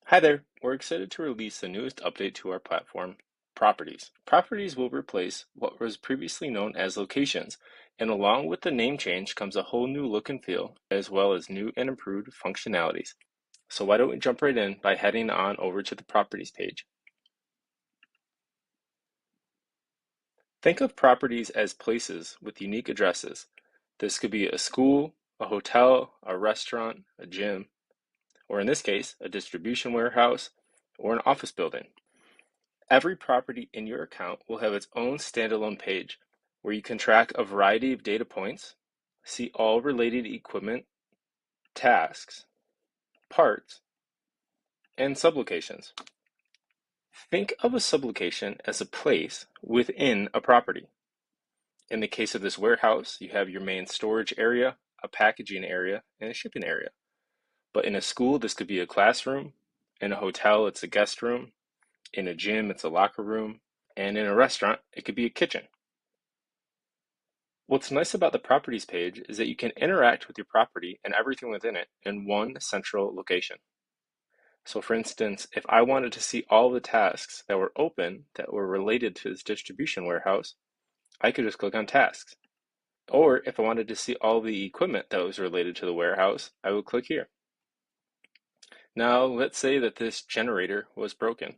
Hi there, we're excited to release the newest update to our platform, Properties. Properties will replace what was previously known as Locations, and along with the name change comes a whole new look and feel, as well as new and improved functionalities. So why don't we jump right in by heading on over to the Properties page. Think of properties as places with unique addresses. This could be a school, a hotel, a restaurant, a gym, or in this case, a distribution warehouse, or an office building. Every property in your account will have its own standalone page where you can track a variety of data points, see all related equipment, tasks, parts, and sublocations. Think of a sublocation as a place within a property. In the case of this warehouse, you have your main storage area, a packaging area, and a shipping area. But in a school, this could be a classroom. In a hotel, it's a guest room. In a gym, it's a locker room. And in a restaurant, it could be a kitchen. What's nice about the properties page is that you can interact with your property and everything within it in one central location. So for instance, if I wanted to see all the tasks that were open that were related to this distribution warehouse, I could just click on tasks. Or if I wanted to see all the equipment that was related to the warehouse, I would click here. Now let's say that this generator was broken.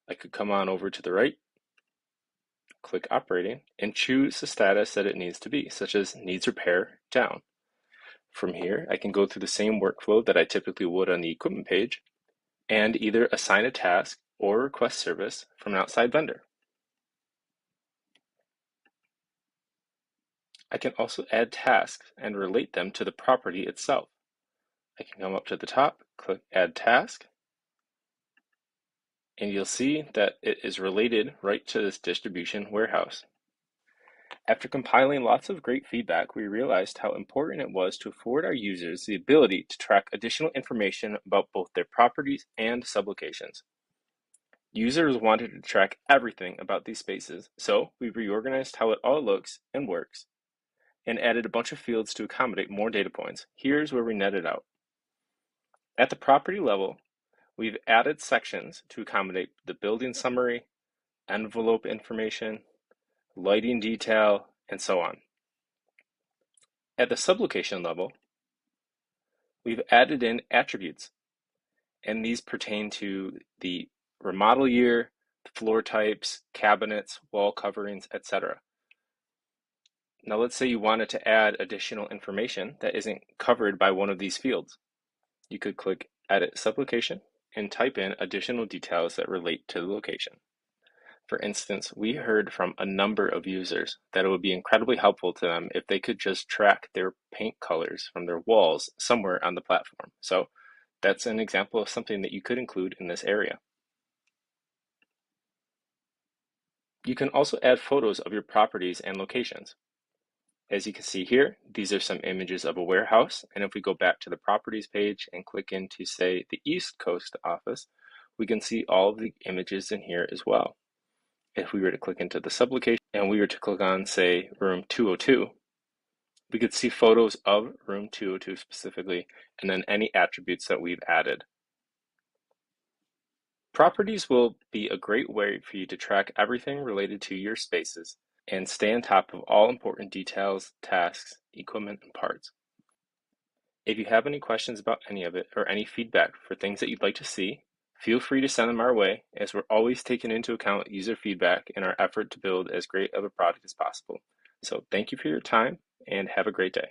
I could come on over to the right, click operating, and choose the status that it needs to be, such as needs repair, down. From here, I can go through the same workflow that I typically would on the equipment page and either assign a task or request service from an outside vendor. I can also add tasks and relate them to the property itself. I can come up to the top, click Add Task, and you'll see that it is related right to this distribution warehouse. After compiling lots of great feedback, we realized how important it was to afford our users the ability to track additional information about both their properties and sublocations. Users wanted to track everything about these spaces, so we reorganized how it all looks and works, and added a bunch of fields to accommodate more data points. Here's where we netted out. At the property level, we've added sections to accommodate the building summary, envelope information, lighting detail, and so on. At the sublocation level, we've added in attributes, and these pertain to the remodel year, floor types, cabinets, wall coverings, etc. Now let's say you wanted to add additional information that isn't covered by one of these fields. You could click Edit Sublocation and type in additional details that relate to the location. For instance, we heard from a number of users that it would be incredibly helpful to them if they could just track their paint colors from their walls somewhere on the platform. So that's an example of something that you could include in this area. You can also add photos of your properties and locations. As you can see here, these are some images of a warehouse, and if we go back to the properties page and click into, say, the East Coast office, we can see all of the images in here as well. If we were to click into the sublocation and we were to click on, say, room 202, we could see photos of room 202 specifically, and then any attributes that we've added. Properties will be a great way for you to track everything related to your spaces and stay on top of all important details, tasks, equipment, and parts. If you have any questions about any of it or any feedback for things that you'd like to see, feel free to send them our way, as we're always taking into account user feedback in our effort to build as great of a product as possible. So thank you for your time and have a great day.